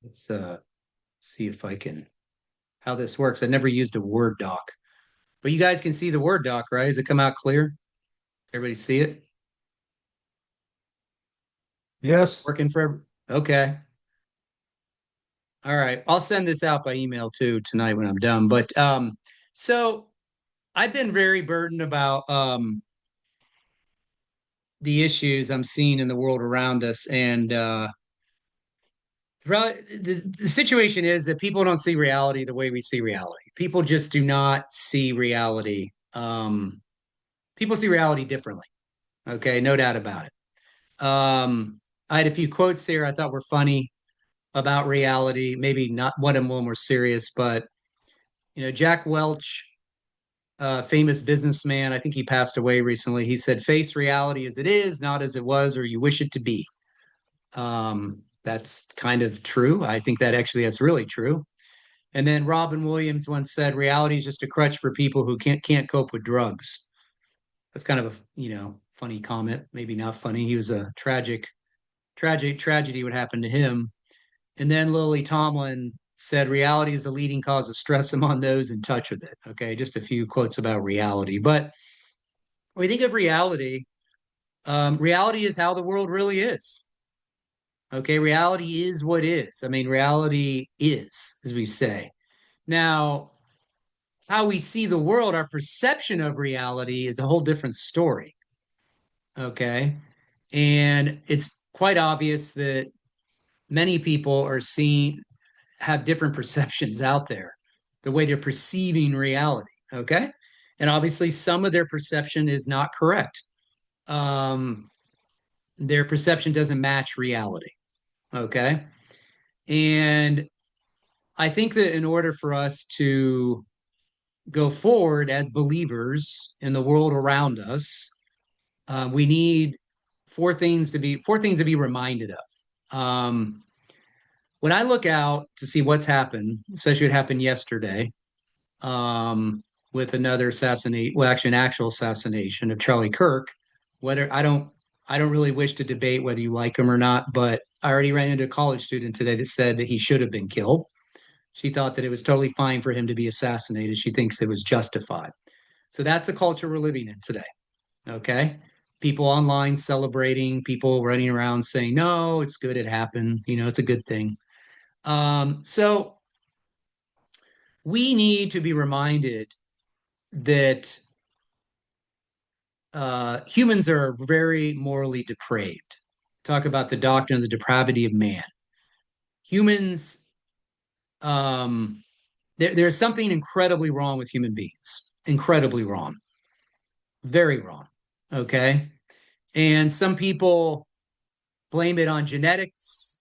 Let's see if I can how this works. I never used a Word doc, but you guys can see the Word doc, right? Does it come out clear? Everybody see it? Yes. Working for okay. All right. I'll send this out by email too tonight when I'm done. But so I've been very burdened about the issues I'm seeing in the world around us, and the situation is that people don't see reality the way we see reality. People just do not see reality. People see reality differently. Okay, no doubt about it. I had a few quotes here I thought were funny about reality. Maybe not one of them were serious, but Jack Welch, famous businessman, I think he passed away recently. He said, "Face reality as it is, not as it was or you wish it to be." That's kind of true. I think that actually that's really true. And then Robin Williams once said, "Reality is just a crutch for people who can't cope with drugs." That's kind of a funny comment. Maybe not funny. He was a tragic tragedy what happened to him. And then Lily Tomlin said, "Reality is the leading cause of stress among those in touch with it." Okay, just a few quotes about reality. But when we think of reality, reality is how the world really is. Okay, reality is what is. I mean, reality is, as we say. Now, how we see the world, our perception of reality is a whole different story. Okay. And it's quite obvious that many people are seeing, have different perceptions out there, the way they're perceiving reality. Okay. And obviously, some of their perception is not correct. Um, their perception doesn't match reality. Okay. And I think that in order for us to go forward as believers in the world around us, we need four things to be reminded of. When I look out to see what's happened, especially what happened yesterday, um, with another assassinate, well, actually an actual assassination of Charlie Kirk. Whether I don't really wish to debate whether you like him or not, but I already ran into a college student today that said that he should have been killed. She thought that it was totally fine for him to be assassinated. She thinks it was justified. So that's the culture we're living in today. Okay. People online celebrating, people running around saying, no, it's good, it happened. It's a good thing. So we need to be reminded that humans are very morally depraved. Talk about the doctrine of the depravity of man. Humans, um, there's something incredibly wrong with human beings. Incredibly wrong. Very wrong. Okay. And some people blame it on genetics.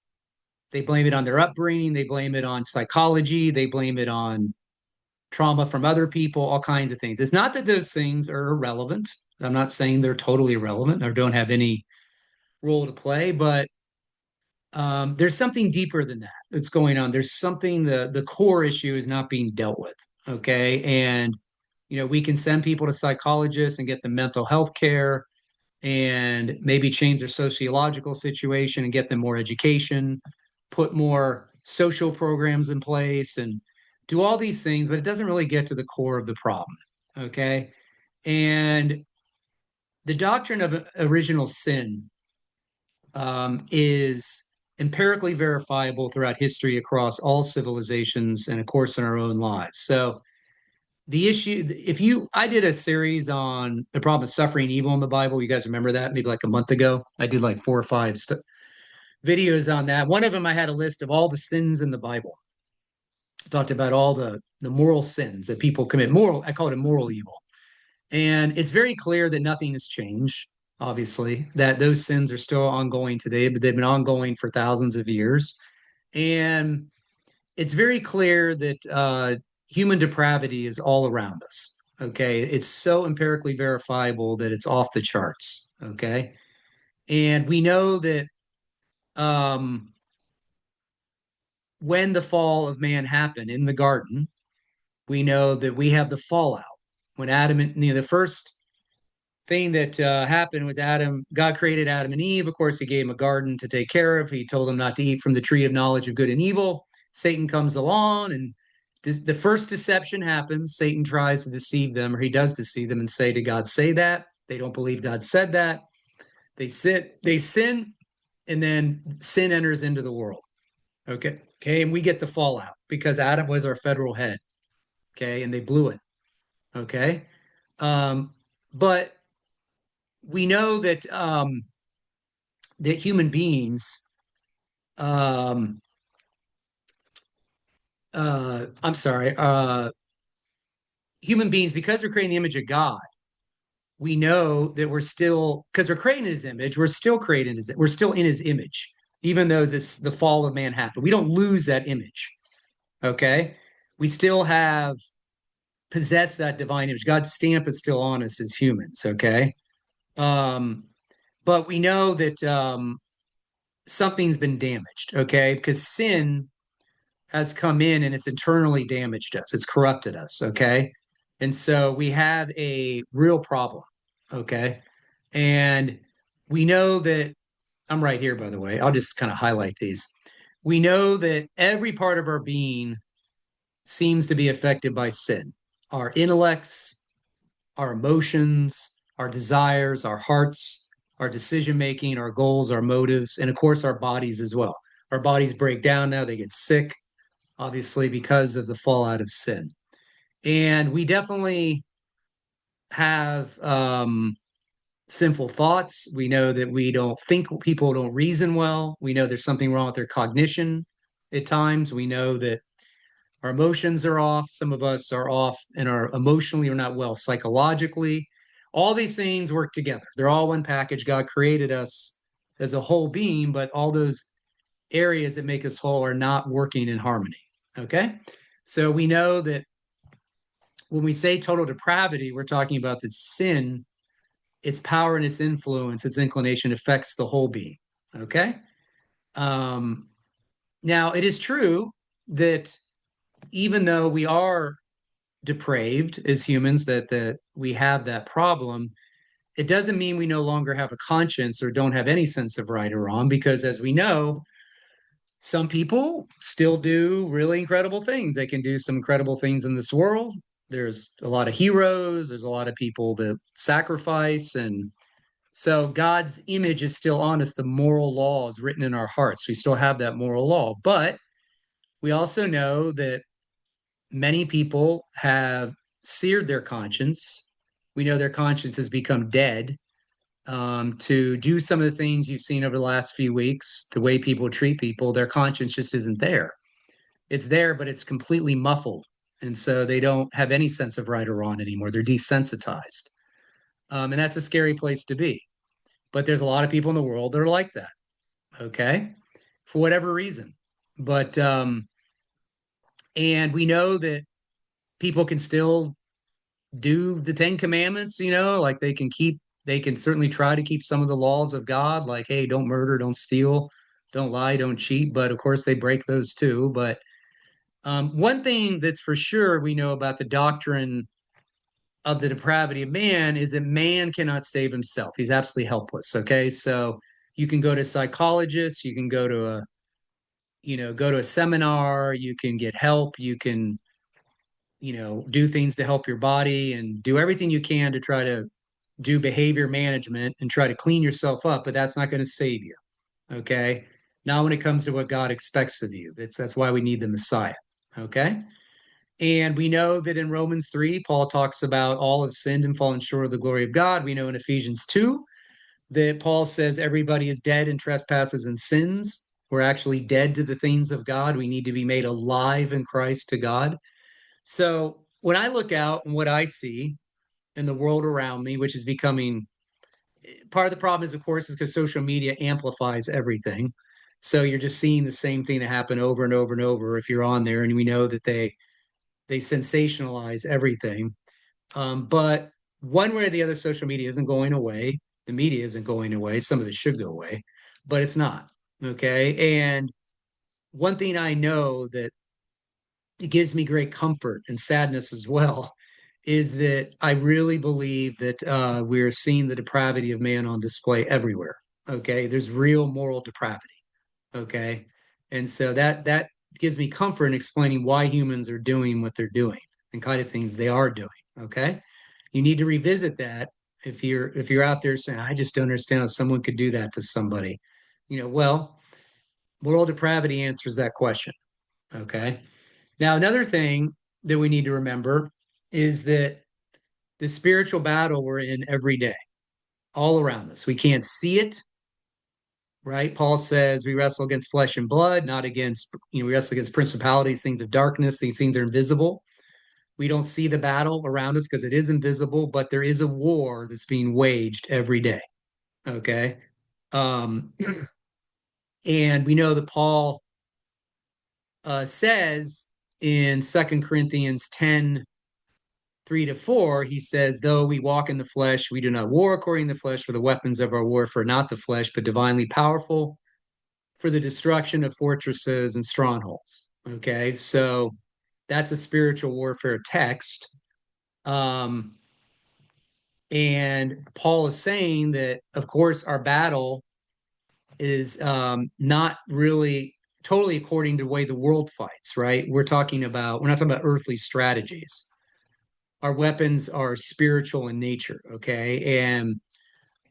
They blame it on their upbringing. They blame it on psychology. They blame it on trauma from other people, all kinds of things. It's not that those things are irrelevant. I'm not saying they're totally irrelevant or don't have any role to play, but there's something deeper than that that's going on. There's something the core issue is not being dealt with. Okay, and we can send people to psychologists and get them mental health care and maybe change their sociological situation and get them more education, put more social programs in place, and do all these things, but it doesn't really get to the core of the problem. Okay, and the doctrine of original sin is empirically verifiable throughout history across all civilizations and of course in our own lives. So the issue, if you I did a series on the problem of suffering and evil in the Bible. You guys remember that? Maybe like a month ago I did like four or five videos on that. One of them I had a list of all the sins in the Bible. I talked about all the moral sins that people commit. Moral, I call it a moral evil. And it's very clear that nothing has changed, obviously, that those sins are still ongoing today, but they've been ongoing for thousands of years. And it's very clear that human depravity is all around us. Okay. It's so empirically verifiable that it's off the charts. Okay. And we know that um, when the fall of man happened in the garden, we know that we have the fallout. When Adam and the first thing that happened was God created Adam and Eve. Of course, he gave them a garden to take care of. He told them not to eat from the tree of knowledge of good and evil. Satan comes along and the first deception happens. Satan tries to deceive them, or he does deceive them and say, did God say that? They don't believe God said that. They sin, and then sin enters into the world. Okay. Okay. And we get the fallout because Adam was our federal head. Okay. And they blew it. Okay. But we know that human beings, um, I'm sorry, human beings, because we're creating the image of God, we know that we're still, because we're creating his image, we're still in his image, even though the fall of man happened. We don't lose that image. Okay. We still possess that divine image. God's stamp is still on us as humans. Okay. Um, but we know that something's been damaged. Okay. Because sin has come in and it's internally damaged us. It's corrupted us. Okay. And so we have a real problem. Okay. And we know that I'm right here, by the way. I'll just kind of highlight these. We know that every part of our being seems to be affected by sin. Our intellects, our emotions, our desires, our hearts, our decision making, our goals, our motives, and of course, our bodies as well. Our bodies break down now, they get sick, obviously, because of the fallout of sin. And we definitely have sinful thoughts. We know that we don't think, people don't reason well. We know there's something wrong with their cognition at times. We know that our emotions are off. Some of us are off and are emotionally, we're not well psychologically. All these things work together. They're all one package. God created us as a whole being, but all those areas that make us whole are not working in harmony. Okay. So we know that when we say total depravity, we're talking about that sin, its power and its influence, its inclination affects the whole being. Okay. Um, Now, it is true that even though we are depraved as humans, that we have that problem, it doesn't mean we no longer have a conscience or don't have any sense of right or wrong, because as we know, some people still do really incredible things. They can do some incredible things in this world. There's a lot of heroes, there's a lot of people that sacrifice. And so God's image is still on us. The moral law is written in our hearts. We still have that moral law. But we also know that many people have seared their conscience. We know their conscience has become dead. To do some of the things you've seen over the last few weeks, the way people treat people, their conscience just isn't there. It's there, but it's completely muffled. And so they don't have any sense of right or wrong anymore. They're desensitized. And that's a scary place to be. But there's a lot of people in the world that are like that. Okay. For whatever reason. But, and we know that people can still do the 10 Commandments, like they can certainly try to keep some of the laws of God, like, hey, don't murder, don't steal, don't lie, don't cheat. But of course, they break those too. But one thing that's for sure we know about the doctrine of the depravity of man is that man cannot save himself. He's absolutely helpless. Okay. So you can go to psychologists, you can go to a seminar, you can get help, you can do things to help your body and do everything you can to try to do behavior management and try to clean yourself up, but that's not going to save you. Okay. Not when it comes to what God expects of you. That's why we need the Messiah. Okay. And we know that in Romans 3, Paul talks about all have sinned and fallen short of the glory of God. We know in Ephesians 2 that Paul says everybody is dead in trespasses and sins. We're actually dead to the things of God. We need to be made alive in Christ to God. So when I look out and what I see in the world around me, which is becoming part of the problem is, of course, is because social media amplifies everything. So you're just seeing the same thing that happen over and over and over if you're on there, and we know that they sensationalize everything. But one way or the other, social media isn't going away. The media isn't going away. Some of it should go away, but it's not. Okay. And one thing I know that it gives me great comfort and sadness as well is that I really believe that we're seeing the depravity of man on display everywhere. Okay, there's real moral depravity. Okay, and so that gives me comfort in explaining why humans are doing what they're doing and kind of things they are doing. Okay, you need to revisit that if you're out there saying, I just don't understand how someone could do that to somebody. Well, moral depravity answers that question. Okay. Now, another thing that we need to remember is that the spiritual battle we're in every day, all around us. We can't see it, right? Paul says we wrestle against flesh and blood, not against, we wrestle against principalities, things of darkness. These things are invisible. We don't see the battle around us because it is invisible, but there is a war that's being waged every day. Okay. Um, and we know that Paul says in 2 Corinthians 10:3-4, he says, though we walk in the flesh, we do not war according to the flesh, for the weapons of our warfare, not the flesh, but divinely powerful for the destruction of fortresses and strongholds. Okay, so that's a spiritual warfare text. Um, and Paul is saying that, of course, our battle is not really totally according to the way the world fights, right? We're not talking about earthly strategies. Our weapons are spiritual in nature, okay? And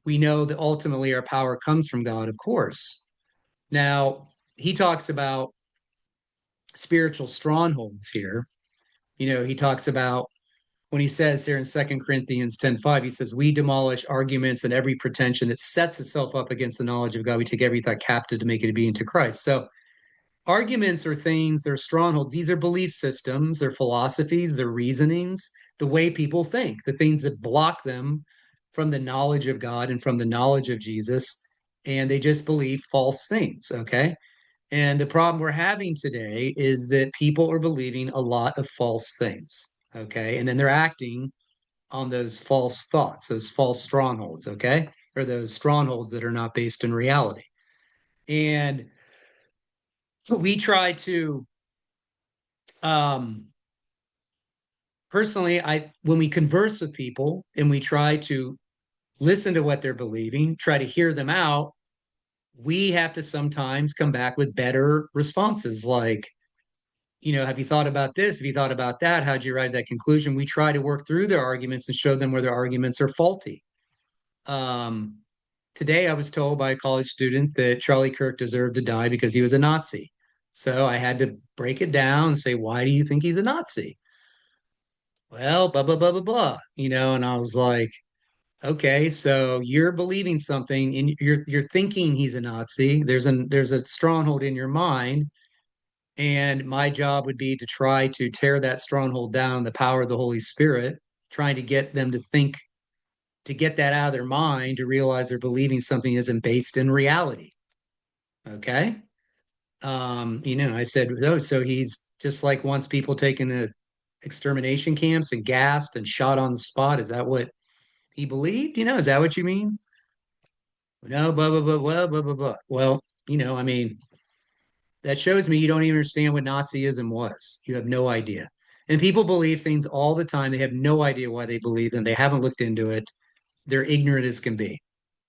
we know that ultimately our power comes from God, of course. Now, he talks about spiritual strongholds here. He talks about when he says here in 2 Corinthians 10:5, he says, we demolish arguments and every pretension that sets itself up against the knowledge of God. We take every thought captive to make it obedient to Christ. So arguments are things, they're strongholds. These are belief systems, they're philosophies, they're reasonings, the way people think, the things that block them from the knowledge of God and from the knowledge of Jesus. And they just believe false things. Okay. And the problem we're having today is that people are believing a lot of false things. Okay. And then they're acting on those false thoughts, those false strongholds. Okay. Or those strongholds that are not based in reality. And we try to personally, I when we converse with people and we try to listen to what they're believing, try to hear them out, we have to sometimes come back with better responses like, have you thought about this? Have you thought about that? How'd you arrive at that conclusion? We try to work through their arguments and show them where their arguments are faulty. Um, Today, I was told by a college student that Charlie Kirk deserved to die because he was a Nazi. So I had to break it down and say, why do you think he's a Nazi? Well, blah, blah, blah, blah, blah, and I was like, okay, so you're believing something and you're thinking he's a Nazi. There's a stronghold in your mind. And my job would be to try to tear that stronghold down, the power of the Holy Spirit, trying to get them to think, to get that out of their mind, to realize they're believing something isn't based in reality. Okay. I said, oh, so he's just like once people taken to extermination camps and gassed and shot on the spot. Is that what he believed? Is that what you mean? No, blah, blah, blah, blah, blah, blah, blah. Well, I mean, that shows me you don't even understand what Nazism was. You have no idea. And people believe things all the time. They have no idea why they believe them. They haven't looked into it. They're ignorant as can be.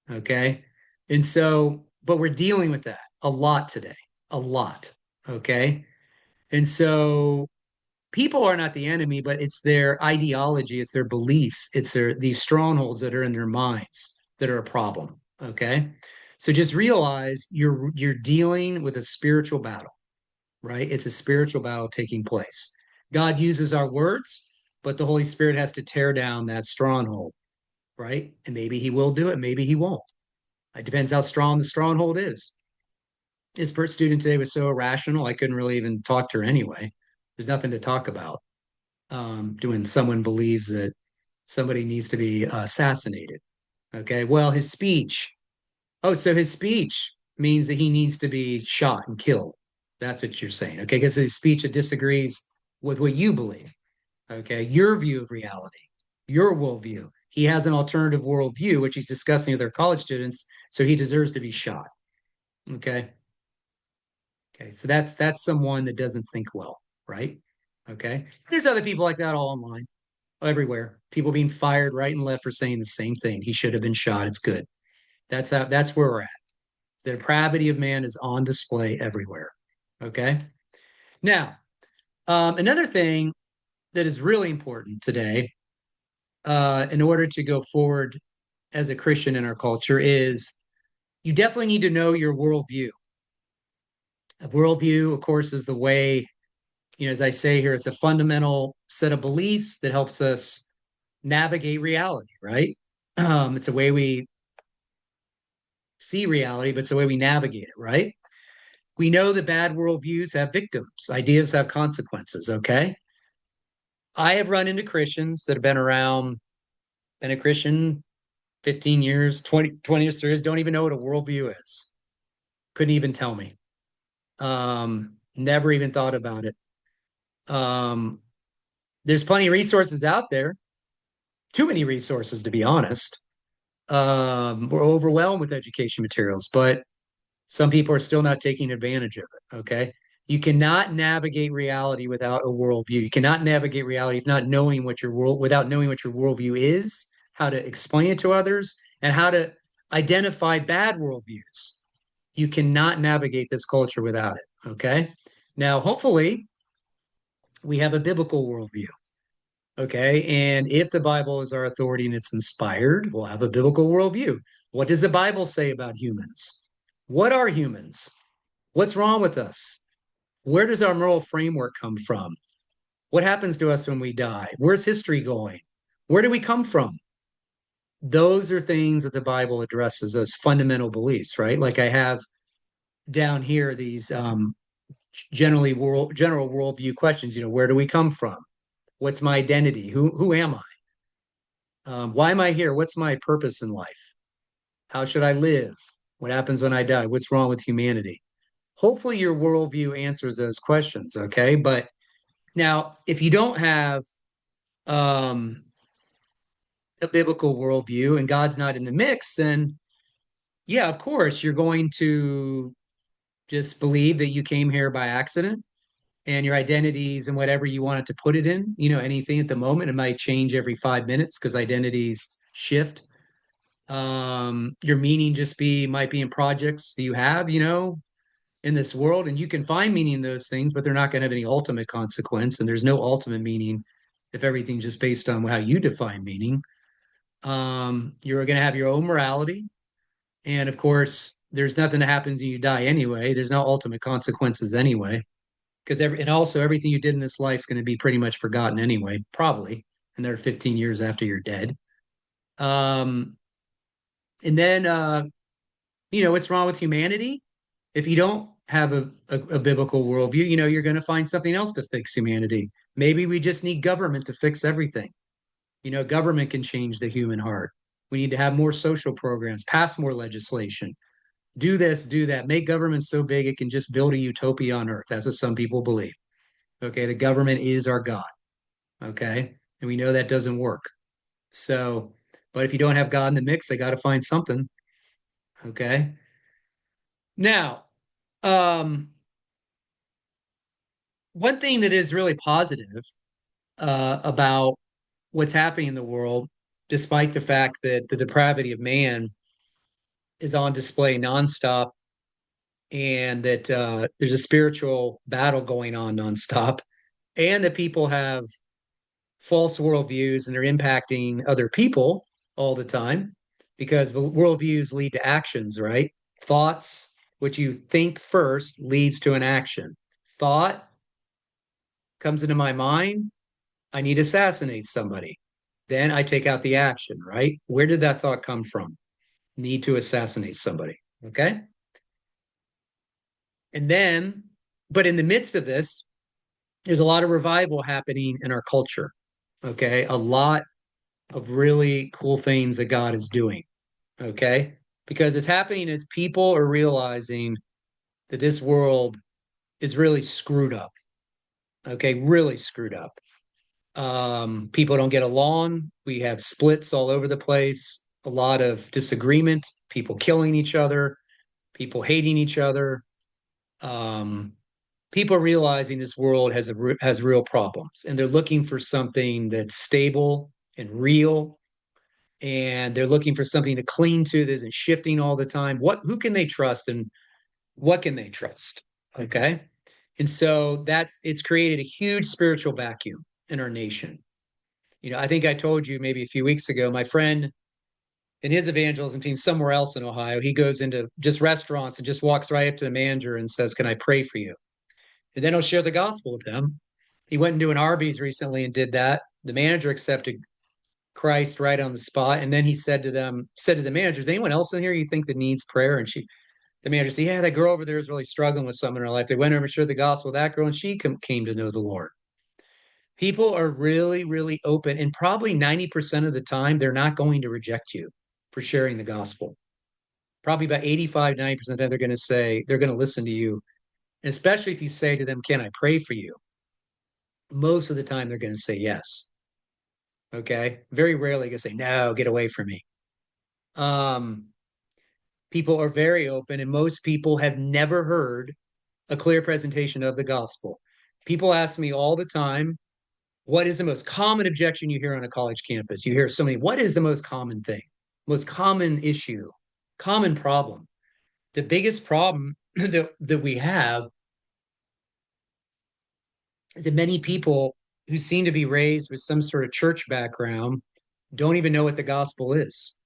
Okay. And so, but we're dealing with that a lot today, a lot. Okay. And so people are not the enemy, but it's their ideology, it's their beliefs, it's these strongholds that are in their minds that are a problem. Okay. So just realize you're dealing with a spiritual battle, right? It's a spiritual battle taking place. God uses our words, but the Holy Spirit has to tear down that stronghold, right? And maybe he will do it, maybe he won't. It depends how strong the stronghold is. This first student today was so irrational, I couldn't really even talk to her anyway. There's nothing to talk about when someone believes that somebody needs to be assassinated. Okay, well, his speech. Oh, so his speech means that he needs to be shot and killed. That's what you're saying. Okay, because his speech it disagrees with what you believe. Okay, your view of reality, your worldview. He has an alternative worldview, which he's discussing with their college students, so he deserves to be shot. Okay. Okay, so that's someone that doesn't think well, right? Okay. There's other people like that all online. everywhere. People being fired right and left for saying the same thing. He should have been shot. It's good. That's where we're at. The depravity of man is on display everywhere. Okay. Now, another thing that is really important today, in order to go forward as a Christian in our culture, is you definitely need to know your worldview. A worldview, of course, is the way, as I say here, it's a fundamental set of beliefs that helps us navigate reality, right? It's a way we see reality, but it's the way we navigate it, right? We know that bad worldviews have victims, ideas have consequences, okay? I have run into Christians that have been around, been a Christian 15 years, 20 years, 30 years, don't even know what a worldview is. Couldn't even tell me. Never even thought about it. Um, there's plenty of resources out there, too many resources, to be honest. We're overwhelmed with education materials, but some people are still not taking advantage of it. Okay. You cannot navigate reality without a worldview. You cannot navigate reality if not knowing what your world, without knowing what your worldview is, how to explain it to others, and how to identify bad worldviews. You cannot navigate this culture without it. Okay. Now, hopefully, we have a biblical worldview. Okay. And if the Bible is our authority and it's inspired, we'll have a biblical worldview. What does the Bible say about humans? What are humans? What's wrong with us? Where does our moral framework come from? What happens to us when we die? Where's history going? Where do we come from? Those are things that the Bible addresses as fundamental beliefs, right? Like I have down here these general worldview questions. Where do we come from? What's my identity? Who am I? Why am I here? What's my purpose in life? How should I live? What happens when I die? What's wrong with humanity? Hopefully, your worldview answers those questions. Okay, but now if you don't have um, a biblical worldview and God's not in the mix, then yeah, of course, you're going to just believe that you came here by accident and your identities and whatever you wanted to put it in, anything at the moment. It might change every 5 minutes because identities shift. Your meaning might be in projects that you have, in this world, and you can find meaning in those things, but they're not going to have any ultimate consequence. And there's no ultimate meaning if everything's just based on how you define meaning. You're going to have your own morality. And of course, there's nothing that happens when you die anyway. There's no ultimate consequences anyway. Because and also everything you did in this life is going to be pretty much forgotten anyway, probably another 15 years after you're dead. Um, and then, what's wrong with humanity? If you don't have a biblical worldview, you're going to find something else to fix humanity. Maybe we just need government to fix everything. Government can change the human heart. We need to have more social programs, pass more legislation, do this, do that, make government so big it can just build a utopia on earth, as some people believe. Okay, the government is our God. Okay, and we know that doesn't work. So, but if you don't have God in the mix, they got to find something. Okay. Now, um, one thing that is really positive about what's happening in the world, despite the fact that the depravity of man is on display nonstop, and that there's a spiritual battle going on nonstop, and that people have false worldviews and they're impacting other people all the time because worldviews lead to actions, right? Thoughts, what you think first leads to an action. Thought comes into my mind, I need to assassinate somebody. Then I take out the action, right? Where did that thought come from? Need to assassinate somebody. Okay. And then, but in the midst of this, there's a lot of revival happening in our culture. Okay. A lot of really cool things that God is doing. Okay. Because it's happening as people are realizing that this world is really screwed up. Okay. Really screwed up. People don't get along. We have splits all over the place, a lot of disagreement, people killing each other, people hating each other. Um, people are realizing this world has real problems, and they're looking for something that's stable and real, and they're looking for something to cling to that isn't shifting all the time. Who can they trust, and what can they trust? Okay. And so it's created a huge spiritual vacuum in our nation. I think I told you maybe a few weeks ago, my friend in his evangelism team somewhere else in Ohio, he goes into just restaurants and just walks right up to the manager and says, "Can I pray for you?" And then he'll share the gospel with them. He went into an Arby's recently and did that. The manager accepted Christ right on the spot. And then he said to the manager, "Is anyone else in here you think that needs prayer?" And the manager said, "Yeah, that girl over there is really struggling with something in her life." They went over and shared the gospel with that girl, and she came to know the Lord. People are really, really open. And probably 90% of the time, they're not going to reject you for sharing the gospel. Probably about 85, 90% of the time, they're going to listen to you. And especially if you say to them, "Can I pray for you?" Most of the time, they're going to say yes. Okay. Very rarely going to say, "No, get away from me." Um, People are very open, and most people have never heard a clear presentation of the gospel. People ask me all the time, what is the most common objection you hear on a college campus? You hear so many. What is the most common thing, most common issue, common problem? The biggest problem that we have is that many people who seem to be raised with some sort of church background don't even know what the gospel is.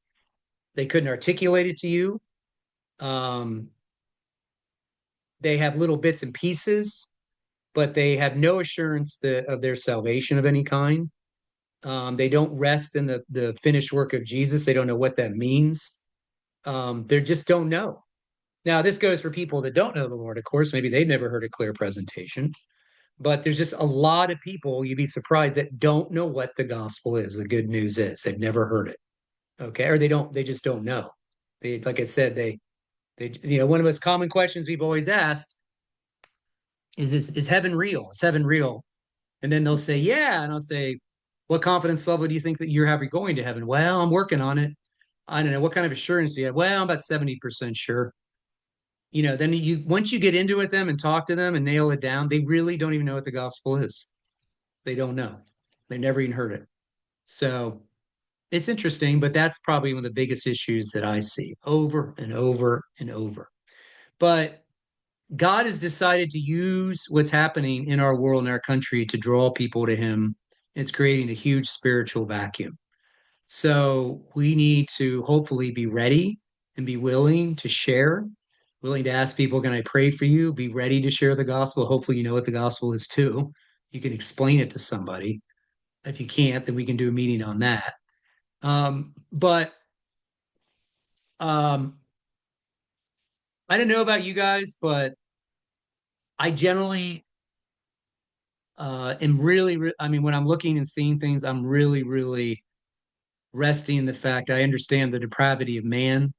They couldn't articulate it to you. Um, they have little bits and pieces, but they have no assurance of their salvation of any kind. They don't rest in the finished work of Jesus. They don't know what that means. They just don't know. Now, this goes for people that don't know the Lord, of course. Maybe they've never heard a clear presentation, but there's just a lot of people, you'd be surprised, that don't know what the gospel is, the good news is. They've never heard it. Okay. Or they just don't know. Like I said, one of the most common questions we've always asked is heaven real? Is heaven real? And then they'll say, yeah. And I'll say, what confidence level do you think that you're having going to heaven? Well, I'm working on it. I don't know. What kind of assurance do you have? Well, I'm about 70% sure. Then once you get into it with them and talk to them and nail it down, they really don't even know what the gospel is. They don't know. They never even heard it. So it's interesting, but that's probably one of the biggest issues that I see over and over and over. But God has decided to use what's happening in our world and our country to draw people to Him. It's creating a huge spiritual vacuum. So we need to hopefully be ready and be willing to share, willing to ask people, "Can I pray for you?" Be ready to share the gospel. Hopefully, you know what the gospel is too. You can explain it to somebody. If you can't, then we can do a meeting on that. But um, I don't know about you guys, but I generally am I mean, when I'm looking and seeing things, I'm really, really resting in the fact I understand the depravity of man.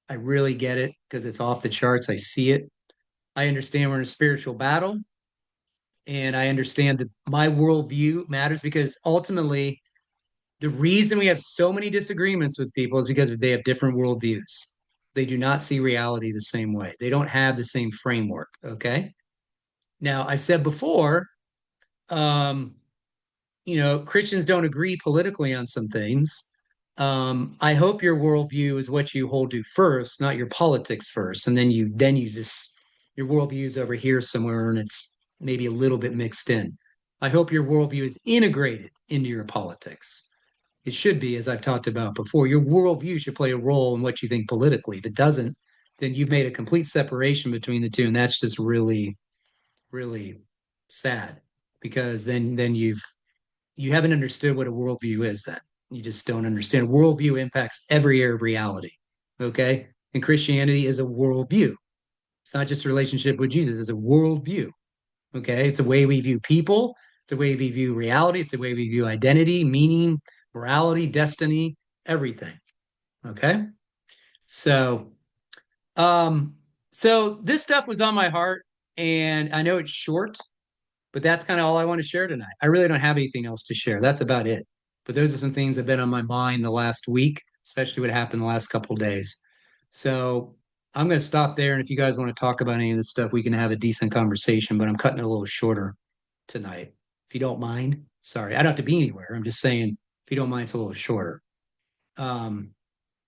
I really get it because it's off the charts. I see it. I understand we're in a spiritual battle, and I understand that my worldview matters because ultimately, the reason we have so many disagreements with people is because they have different worldviews. They do not see reality the same way. They don't have the same framework. Okay. Now, I said before, um, Christians don't agree politically on some things. I hope your worldview is what you hold to first, not your politics first, and then you just your worldview is over here somewhere, and it's maybe a little bit mixed in. I hope your worldview is integrated into your politics. It should be, as I've talked about before. Your worldview should play a role in what you think politically. If it doesn't, then you've made a complete separation between the two, and that's just really, really sad because then you haven't understood what a worldview is then. You just don't understand. Worldview impacts every area of reality. Okay. And Christianity is a worldview. It's not just a relationship with Jesus, it's a worldview. Okay. It's a way we view people, it's a way we view reality, it's a way we view identity, meaning, morality, destiny, everything. Okay. So, um, so this stuff was on my heart, and I know it's short, but that's kind of all I want to share tonight. I really don't have anything else to share. That's about it. But those are some things that have been on my mind the last week, especially what happened the last couple of days. So I'm going to stop there. And if you guys want to talk about any of this stuff, we can have a decent conversation, but I'm cutting it a little shorter tonight. If you don't mind, sorry, I don't have to be anywhere. I'm just saying, if you don't mind, it's a little shorter.